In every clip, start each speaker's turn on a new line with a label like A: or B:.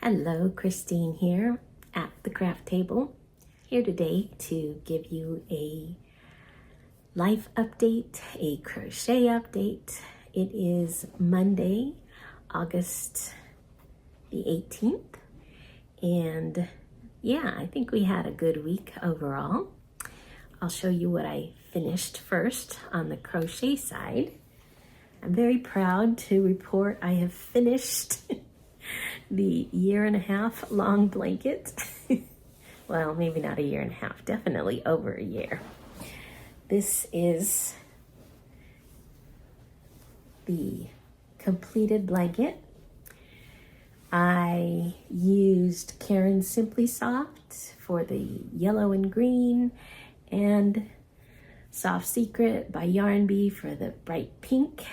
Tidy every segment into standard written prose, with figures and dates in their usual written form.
A: Hello, Christine here at the Craft Table. Here today to give you a life update, a crochet update. It is Monday, August the 18th. And yeah, I think we had a good week overall. I'll show you what I finished first on the crochet side. I'm very proud to report I have finished the 1.5 year long blanket. Well, maybe not 1.5 years, definitely over a year. This is the completed blanket. I used Karen's Simply Soft for the yellow and green, and Soft Secret by Yarn Bee for the bright pink.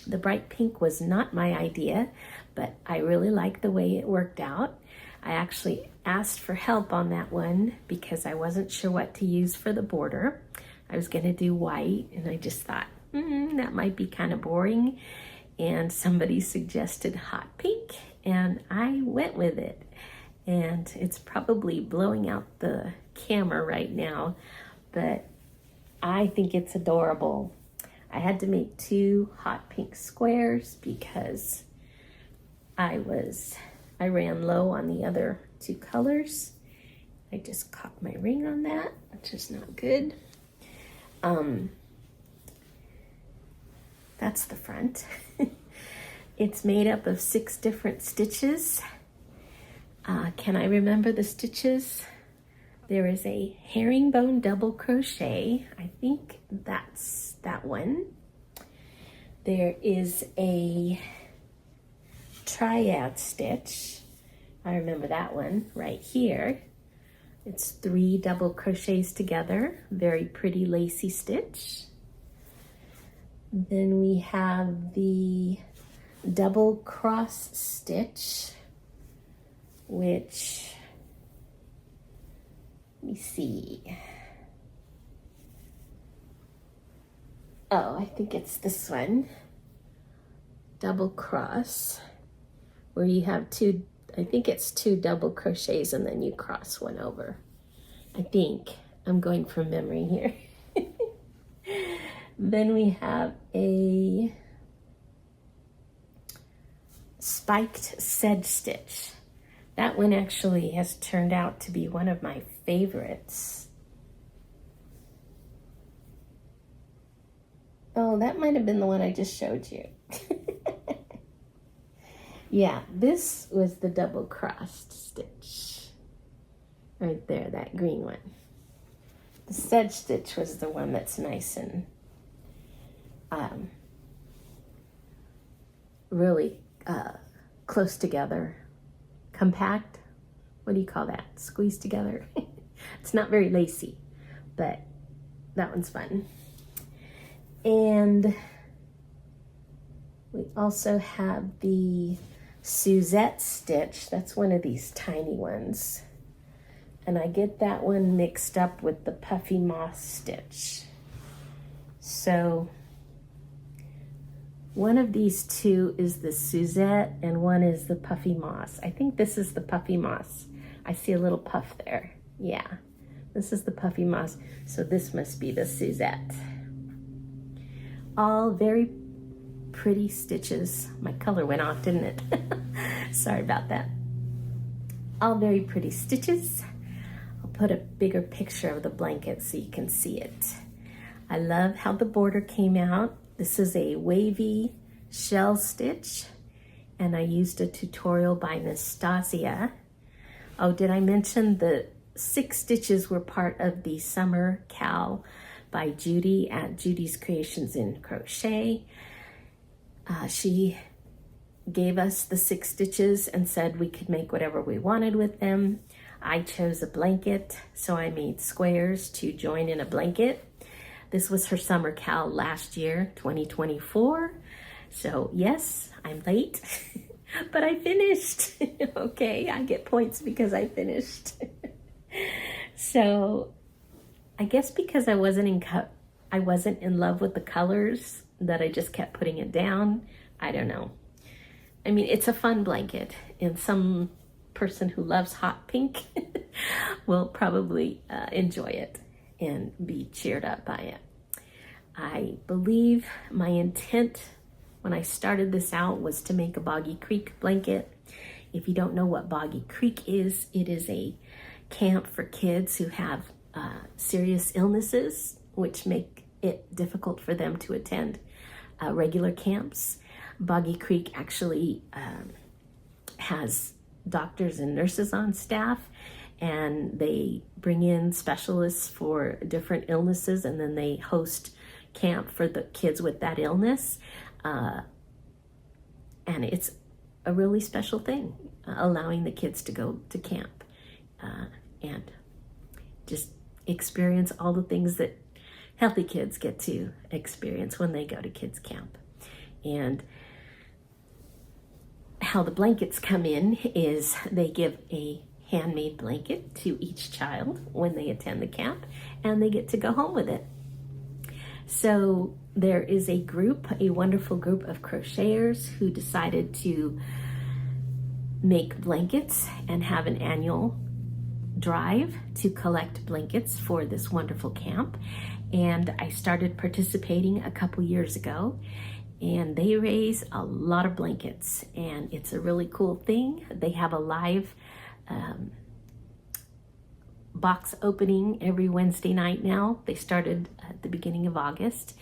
A: The bright pink was not my idea, but I really liked the way it worked out. I actually asked for help on that one because I wasn't sure what to use for the border. I was going to do white, and I just thought, that might be kind of boring. And somebody suggested hot pink, and I went with it. And it's probably blowing out the camera right now, but I think it's adorable. I had to make 2 hot pink squares because I ran low on the other 2 colors. I just caught my ring on that, which is not good. That's the front. It's made up of 6 different stitches. Can I remember the stitches? There is a herringbone double crochet. I think that's that one. There is a triad stitch. I remember that one right here. It's 3 double crochets together. Very pretty lacy stitch. Then we have the double cross stitch, which, let me see. Oh, I think it's this one. Double cross, where you have 2, I think it's 2 double crochets and then you cross one over. I think. I'm going from memory here. Then we have a spiked sedge stitch. That one actually has turned out to be one of my favorites. Oh, that might have been the one I just showed you. Yeah, this was the double crossed stitch. Right there, that green one. The sedge stitch was the one that's nice and really close together. Compact. What do you call that? Squeezed together. It's not very lacy, but that one's fun. And we also have the Suzette stitch. That's one of these tiny ones. And I get that one mixed up with the Puffy Moss stitch. So one of these 2 is the Suzette and one is the Puffy Moss. I think this is the Puffy Moss. I see a little puff there. Yeah, this is the Puffy Moss. So this must be the Suzette. All very pretty stitches. My color went off, didn't it? Sorry about that. All very pretty stitches. I'll put a bigger picture of the blanket so you can see it. I love how the border came out. This is a Wavy Shells stitch, and I used a tutorial by Nastasia. Oh, did I mention the 6 stitches were part of the Summer Cal by Judy at Judy's Creations in Crochet. She gave us the 6 stitches and said we could make whatever we wanted with them. I chose a blanket, so I made squares to join in a blanket. This was her Summer Cal last year, 2024. So yes, I'm late, but I finished. Okay, I get points because I finished. So I guess because I wasn't in love with the colors, that I just kept putting it down. I don't know. I mean, it's a fun blanket, and some person who loves hot pink will probably enjoy it and be cheered up by it. I believe my intent when I started this out was to make a Boggy Creek blanket. If you don't know what Boggy Creek is, it is a camp for kids who have serious illnesses, which make it difficult for them to attend regular camps. Boggy Creek actually has doctors and nurses on staff, and they bring in specialists for different illnesses, and then they host camp for the kids with that illness. And it's a really special thing, allowing the kids to go to camp and just experience all the things that healthy kids get to experience when they go to kids camp. And how the blankets come in is they give a handmade blanket to each child when they attend the camp, and they get to go home with it. So there is a group, a wonderful group of crocheters who decided to make blankets and have an annual drive to collect blankets for this wonderful camp. And I started participating a couple years ago, and they raise a lot of blankets, and it's a really cool thing. They have a live box opening every Wednesday night now. They started at the beginning of August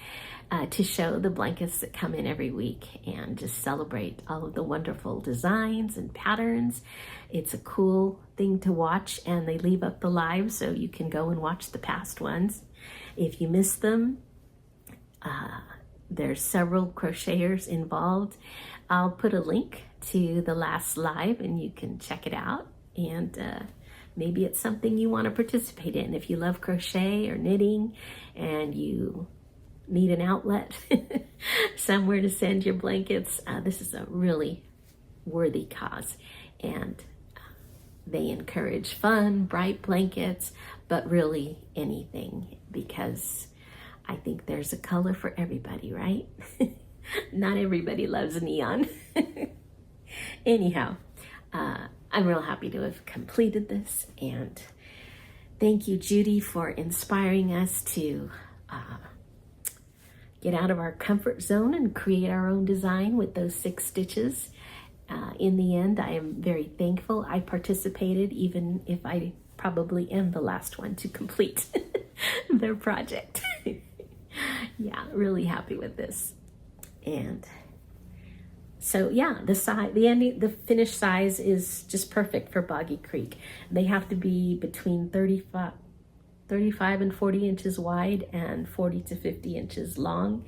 A: to show the blankets that come in every week and just celebrate all of the wonderful designs and patterns. It's a cool thing to watch, and they leave up the live so you can go and watch the past ones. If you miss them, there's several crocheters involved. I'll put a link to the last live and you can check it out, and maybe it's something you want to participate in. If you love crochet or knitting and you need an outlet somewhere to send your blankets, this is a really worthy cause. And they encourage fun, bright blankets, but really anything, because I think there's a color for everybody, right? Not everybody loves neon. Anyhow, I'm real happy to have completed this, and thank you, Judy, for inspiring us to get out of our comfort zone and create our own design with those 6 stitches. In the end, I am very thankful I participated, even if I probably am the last one to complete their project. Yeah, really happy with this. And so yeah, the finished size is just perfect for Boggy Creek. They have to be between 35 and 40 inches wide and 40 to 50 inches long.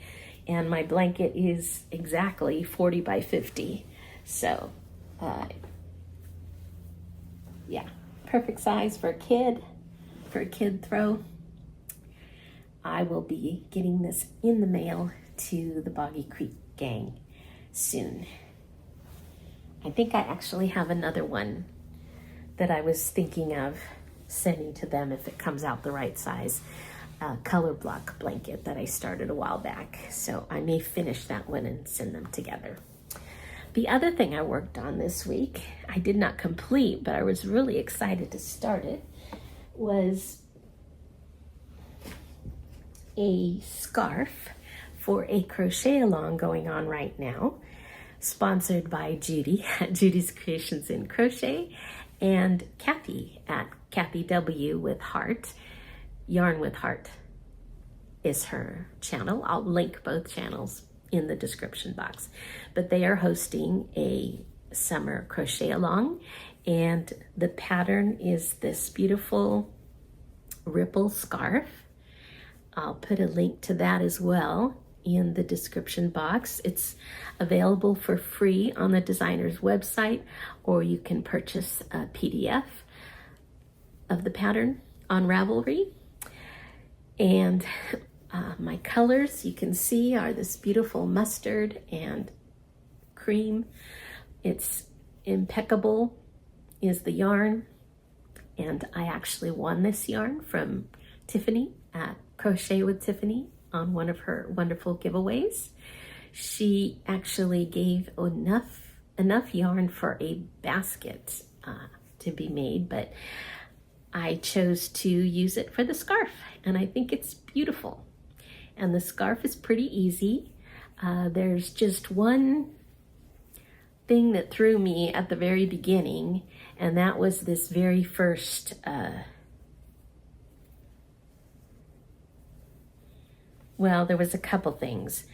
A: And my blanket is exactly 40 by 50. So yeah, perfect size for a kid throw. I will be getting this in the mail to the Boggy Creek gang soon. I think I actually have another one that I was thinking of sending to them if it comes out the right size, color block blanket that I started a while back. So I may finish that one and send them together. The other thing I worked on this week, I did not complete, but I was really excited to start it, was a scarf for a crochet along going on right now, sponsored by Judy at Judy's Creations in Crochet, and Kathy at Kathy W with Heart. Yarn with Heart is her channel. I'll link both channels in the description box. But they are hosting a Summer Crochet Along, and the pattern is this beautiful ripple scarf. I'll put a link to that as well in the description box. It's available for free on the designer's website, or you can purchase a PDF of the pattern on Ravelry. And my colors, you can see, are this beautiful mustard and cream. It's impeccable is the yarn, and I actually won this yarn from Tiffany at Crochet with Tiffany on one of her wonderful giveaways. She actually gave enough enough yarn for a basket to be made, but I chose to use it for the scarf, and I think it's beautiful. And the scarf is pretty easy. There's just one thing that threw me at the very beginning, and that was this very first well, there was a couple things.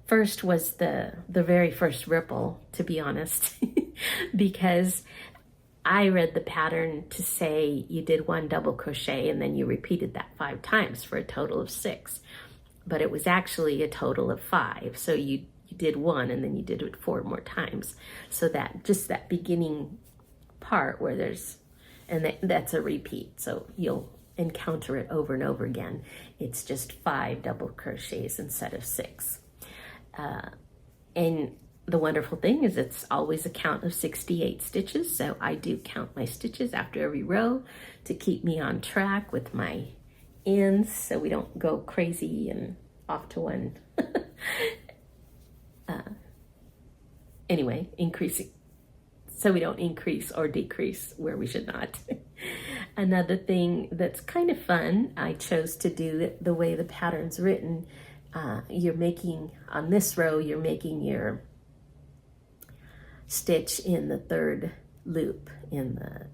A: First was the very first ripple, to be honest, because I read the pattern to say you did 1 double crochet and then you repeated that 5 times for a total of 6, but it was actually a total of 5. So you did 1 and then you did it 4 more times. So that just that beginning part where there's, and that's a repeat. So you'll encounter it over and over again. It's just 5 double crochets instead of 6. And the wonderful thing is it's always a count of 68 stitches. So I do count my stitches after every row to keep me on track with my ends so we don't go crazy and off to one. Anyway, increasing. So we don't increase or decrease where we should not. Another thing that's kind of fun, I chose to do the way the pattern's written. You're making, on this row, you're making your stitch in the 3rd loop, in the,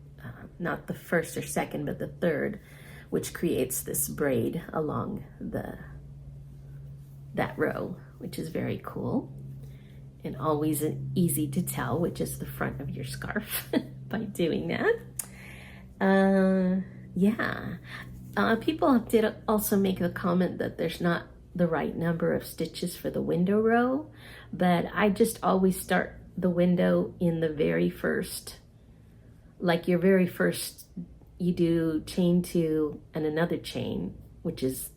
A: not the 1st or 2nd, but the 3rd, which creates this braid along that row, which is very cool. And always easy to tell which is the front of your scarf by doing that. People did also make the comment that there's not the right number of stitches for the window row, but I just always start the window in the very first, like your very first, you do chain 2 and another chain, which is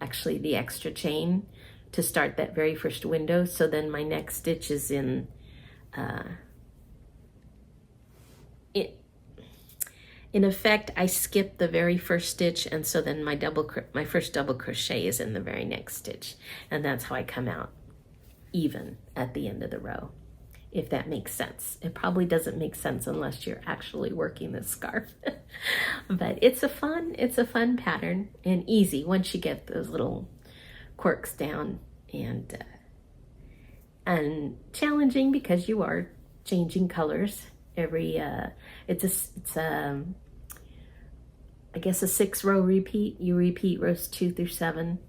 A: actually the extra chain to start that very first window. So then my next stitch is in effect, I skip the very first stitch, and so then my first double crochet is in the very next stitch, and that's how I come out even at the end of the row, if that makes sense. It probably doesn't make sense unless you're actually working the scarf. But it's a fun pattern and easy once you get those little quirks down, and challenging because you are changing colors every I guess a 6-row repeat. You repeat rows 2 through 7,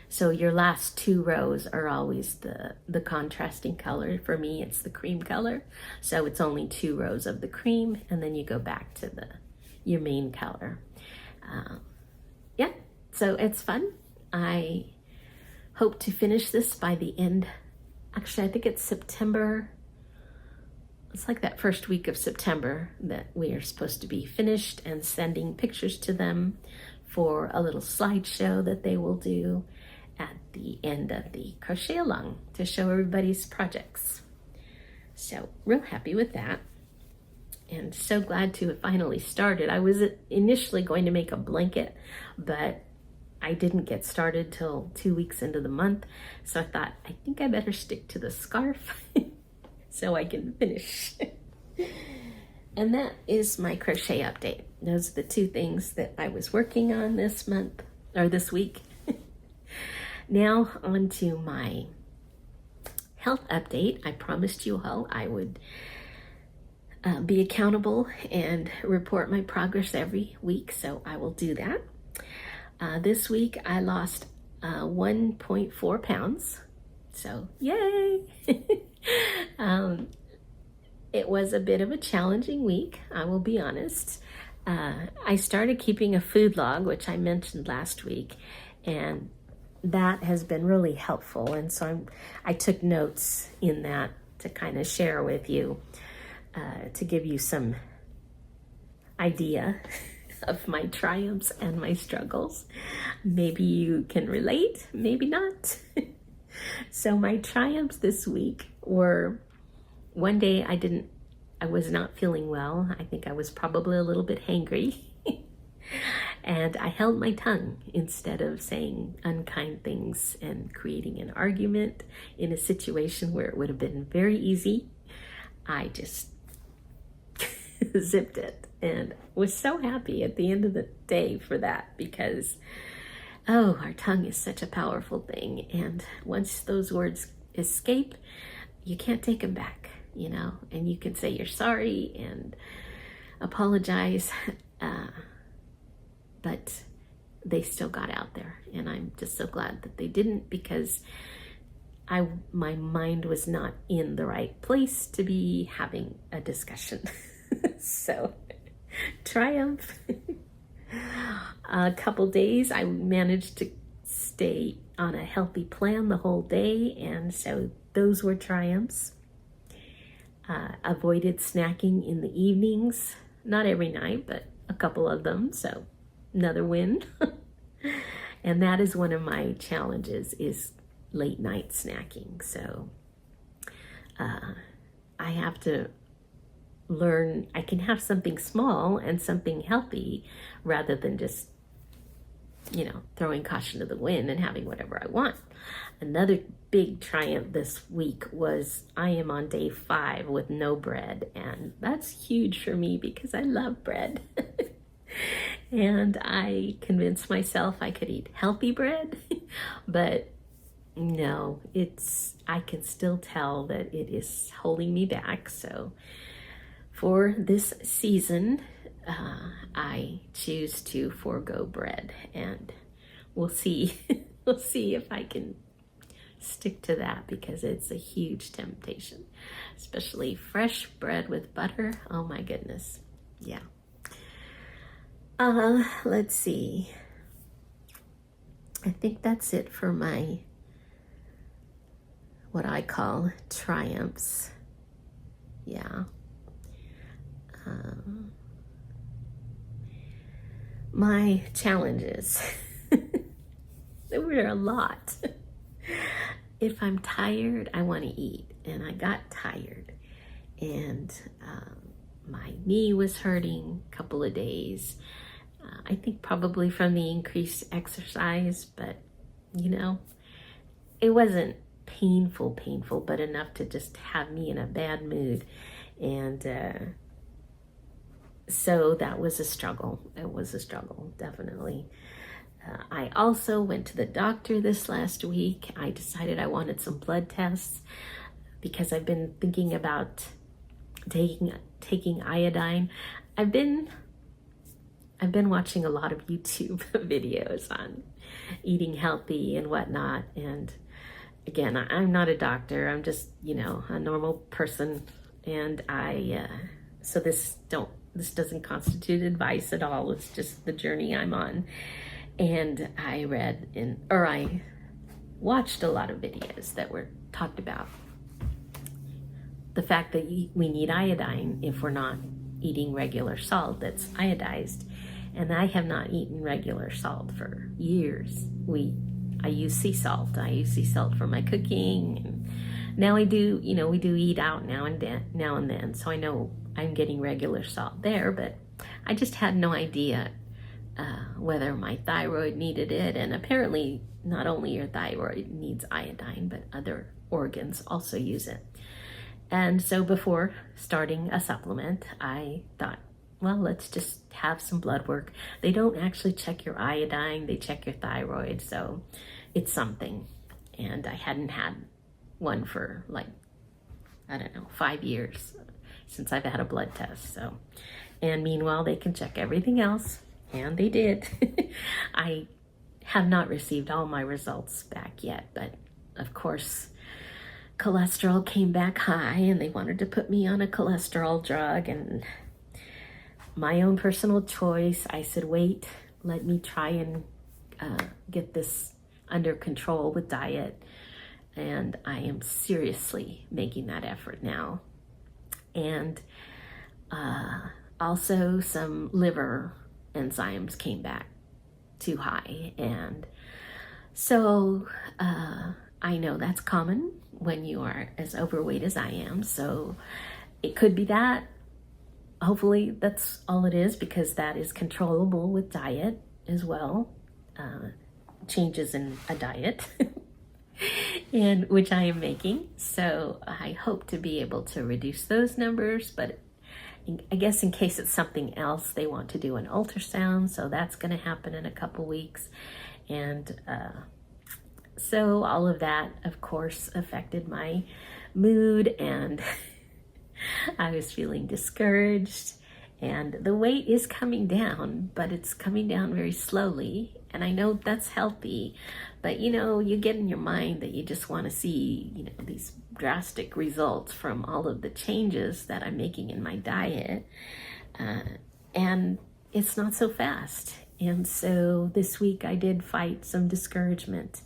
A: so your last 2 rows are always the contrasting color. For me, it's the cream color, so it's only 2 rows of the cream, and then you go back to your main color. So it's fun. I hope to finish this by the end. Actually, I think it's September. It's like that first week of September that we are supposed to be finished and sending pictures to them for a little slideshow that they will do at the end of the crochet along to show everybody's projects. So real happy with that, and so glad to have finally started. I was initially going to make a blanket, but I didn't get started till 2 weeks into the month. So I thought, I think I better stick to the scarf so I can finish. And that is my crochet update. Those are the 2 things that I was working on this month, or this week. Now on to my health update. I promised you all I would be accountable and report my progress every week, so I will do that. This week I lost 1.4 pounds, so yay! It was a bit of a challenging week, I will be honest. I started keeping a food log, which I mentioned last week, and that has been really helpful. And so I took notes in that to kind of share with you, to give you some idea of my triumphs and my struggles. Maybe you can relate, maybe not. So my triumphs this week were, one day I was not feeling well. I think I was probably a little bit hangry. And I held my tongue instead of saying unkind things and creating an argument in a situation where it would have been very easy I just zipped it and was so happy at the end of the day for that, because oh, our tongue is such a powerful thing, and once those words escape, you can't take them back, you know, and you can say you're sorry and apologize, but they still got out there, and I'm just so glad that they didn't, because my mind was not in the right place to be having a discussion. So, triumph. A couple days I managed to stay on a healthy plan the whole day, and so those were triumphs. Avoided snacking in the evenings, not every night, but a couple of them, so another win. And that is one of my challenges, is late night snacking. So I have to learn I can have something small and something healthy, rather than just, you know, throwing caution to the wind and having whatever I want. Another big triumph this week was I am on day 5 with no bread, and that's huge for me because I love bread. And I convinced myself I could eat healthy bread, but no, I can still tell that it is holding me back. So for this season, I choose to forego bread, and we'll see. We'll see if I can stick to that, because it's a huge temptation, especially fresh bread with butter. Oh my goodness. Yeah. Let's see. I think that's it for my, what I call triumphs. Yeah. My challenges. There were a lot. If I'm tired, I want to eat, and I got tired, and my knee was hurting a couple of days. I think probably from the increased exercise, but you know, it wasn't painful, but enough to just have me in a bad mood. And so that was a struggle. It was a struggle, definitely. I also went to the doctor this last week. I decided I wanted some blood tests because I've been thinking about taking iodine. I've been watching a lot of YouTube videos on eating healthy and whatnot. And again, I'm not a doctor. I'm just, you know, a normal person. And so this doesn't constitute advice at all. It's just the journey I'm on. And I watched a lot of videos that were talked about the fact that we need iodine if we're not eating regular salt that's iodized. And I have not eaten regular salt for years. I use sea salt. I use sea salt for my cooking. And now we do eat out now and then. So I know I'm getting regular salt there, but I just had no idea whether my thyroid needed it. And apparently not only your thyroid needs iodine, but other organs also use it. And so before starting a supplement, I thought, well, let's just have some blood work. They don't actually check your iodine, they check your thyroid, so it's something. And I hadn't had one for 5 years since I've had a blood test. So, and meanwhile, they can check everything else, and they did. I have not received all my results back yet, but of course, cholesterol came back high, and they wanted to put me on a cholesterol drug, and my own personal choice, I said, wait, let me try and get this under control with diet. And I am seriously making that effort now. And also some liver enzymes came back too high. And so I know that's common when you are as overweight as I am. So it could be that. Hopefully that's all it is, because that is controllable with diet as well. Changes in a diet. and which I am making. So I hope to be able to reduce those numbers, but I guess in case it's something else, they want to do an ultrasound, so that's going to happen in a couple weeks. And so all of that, of course, affected my mood, and I was feeling discouraged. And the weight is coming down, but it's coming down very slowly. And I know that's healthy, but you know, you get in your mind that you just want to see, you know, these drastic results from all of the changes that I'm making in my diet. And it's not so fast. And so this week I did fight some discouragement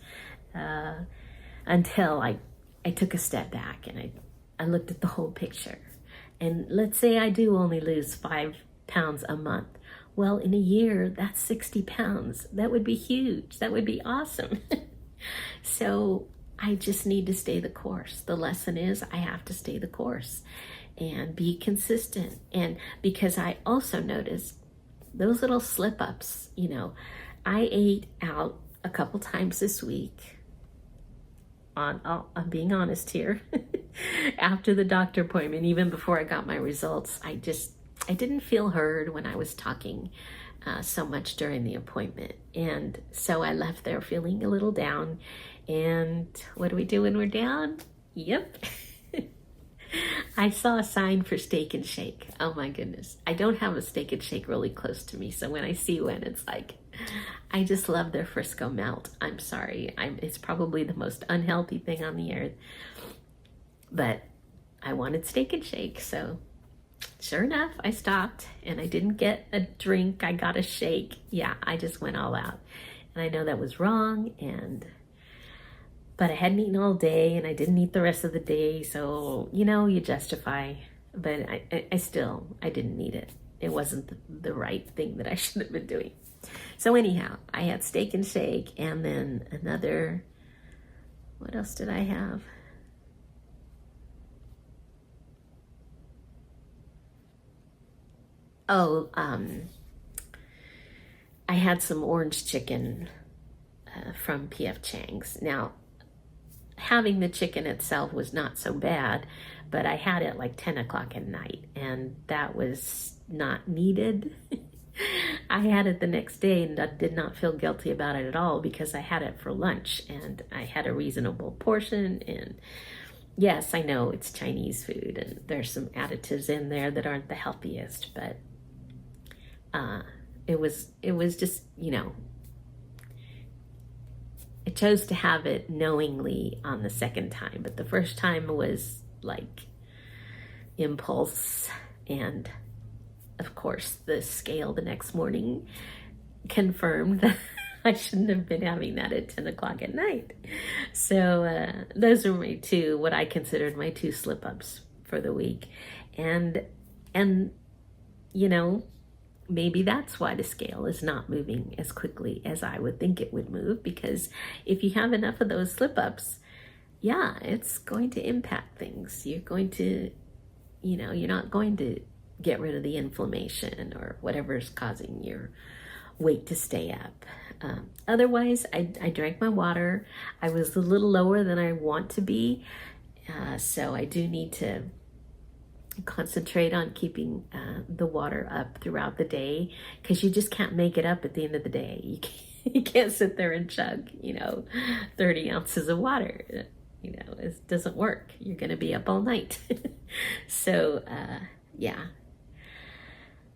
A: until I took a step back and I looked at the whole picture. And let's say I do only lose 5 pounds a month. Well, in a year, that's 60 pounds. That would be huge. That would be awesome. So I just need to stay the course. The lesson is I have to stay the course and be consistent. And because I also noticed those little slip-ups, you know, I ate out a couple times this week. I'm being honest here. After the doctor appointment, even before I got my results, I didn't feel heard when I was talking so much during the appointment. And so I left there feeling a little down. And what do we do when we're down? Yep. I saw a sign for Steak and Shake. Oh my goodness. I don't have a Steak and Shake really close to me. So when I see one, it's like, I just love their Frisco melt. I'm sorry. It's probably the most unhealthy thing on the earth. But I wanted Steak and Shake. So sure enough, I stopped and I didn't get a drink. I got a shake. Yeah, I just went all out. And I know that was wrong. But I hadn't eaten all day and I didn't eat the rest of the day. So, you know, you justify, but I didn't need it. It wasn't the right thing that I should have been doing. So anyhow, I had Steak and Shake and then another, what else did I have? Oh, I had some orange chicken from P.F. Chang's. Now, having the chicken itself was not so bad, but I had it like 10 o'clock at night, and that was not needed. I had it the next day and I did not feel guilty about it at all because I had it for lunch and I had a reasonable portion. And yes, I know it's Chinese food and there's some additives in there that aren't the healthiest, but it was just, you know, I chose to have it knowingly on the second time, but the first time was like impulse. And of course the scale the next morning confirmed that I shouldn't have been having that at 10 o'clock at night. So those are my two, what I considered my two slip-ups for the week. And you know, maybe that's why the scale is not moving as quickly as I would think it would move, because if you have enough of those slip-ups, yeah, it's going to impact things. You're going to, you know, you're not going to get rid of the inflammation or whatever is causing your weight to stay up. Otherwise, I drank my water. I was a little lower than I want to be, so I do need to concentrate on keeping the water up throughout the day, because you just can't make it up at the end of the day. You can't sit there and chug, you know, 30 ounces of water. You know, it doesn't work. You're going to be up all night. So, yeah.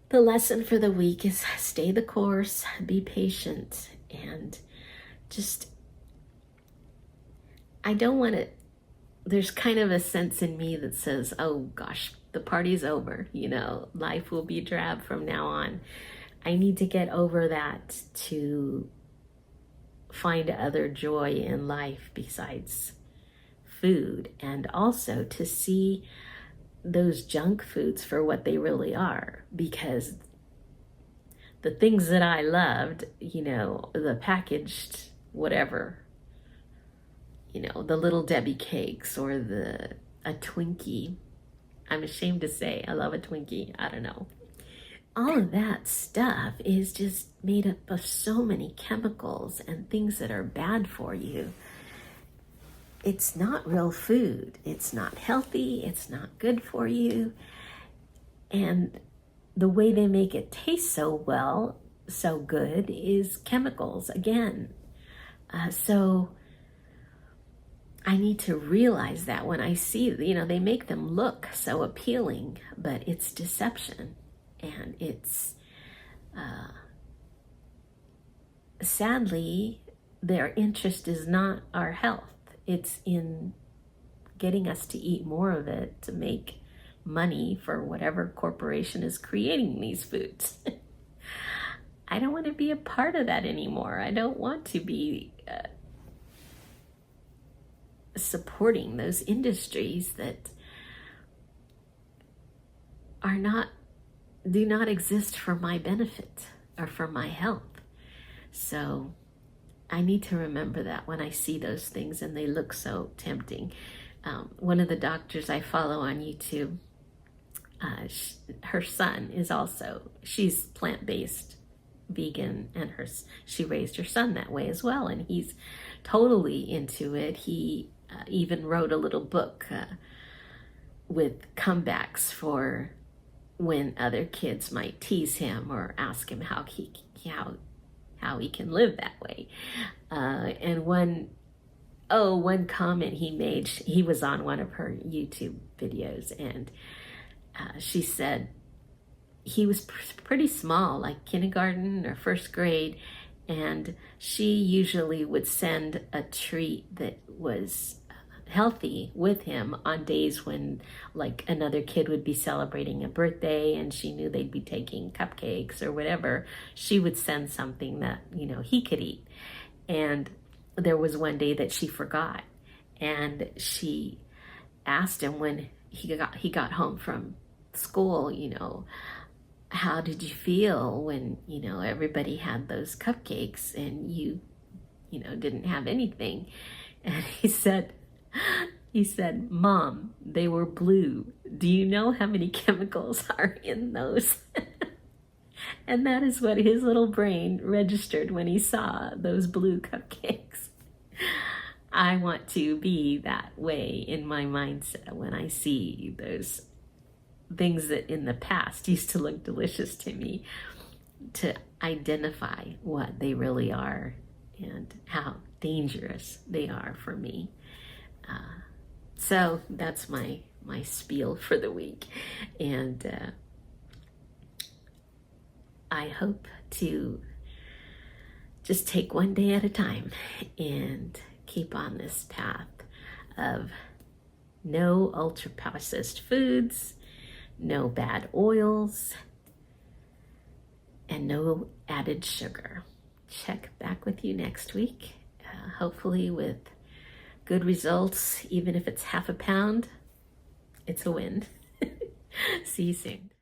A: The lesson for the week is stay the course, be patient, and just, I don't want to, there's kind of a sense in me that says, oh gosh, the party's over, you know, life will be drab from now on. I need to get over that to find other joy in life besides food, and also to see those junk foods for what they really are, because the things that I loved, you know, the packaged whatever, you know, the Little Debbie cakes or a Twinkie. I'm ashamed to say I love a Twinkie. I don't know. All of that stuff is just made up of so many chemicals and things that are bad for you. it's not real food. It's not healthy. It's not good for you. And the way they make it taste so well, so good, is chemicals again. So I need to realize that when I see, they make them look so appealing, but it's deception. And it's, sadly, their interest is not our health. It's in getting us to eat more of it to make money for whatever corporation is creating these foods. I don't want to be a part of that anymore. I don't want to be supporting those industries that do not exist for my benefit or for my health. So I need to remember that when I see those things and they look so tempting. One of the doctors I follow on YouTube, her son is also, she's plant-based vegan, and she raised her son that way as well, and he's totally into it. He even wrote a little book with comebacks for when other kids might tease him or ask him how he can live that way. And one comment he made, he was on one of her YouTube videos, and she said he was pretty small, like kindergarten or first grade, and she usually would send a treat that was healthy with him on days when, like, another kid would be celebrating a birthday and she knew they'd be taking cupcakes or whatever. She would send something that, he could eat. And there was one day that she forgot, and she asked him when he got home from school, how did you feel when, everybody had those cupcakes and you didn't have anything? And he said, Mom, they were blue. Do you know how many chemicals are in those? And that is what his little brain registered when he saw those blue cupcakes. I want to be that way in my mindset when I see those things that in the past used to look delicious to me, to identify what they really are and how dangerous they are for me. So that's my spiel for the week. And I hope to just take one day at a time and keep on this path of no ultra-processed foods, no bad oils, and no added sugar. Check back with you next week, hopefully with good results. Even if it's half a pound, it's a win. See you soon.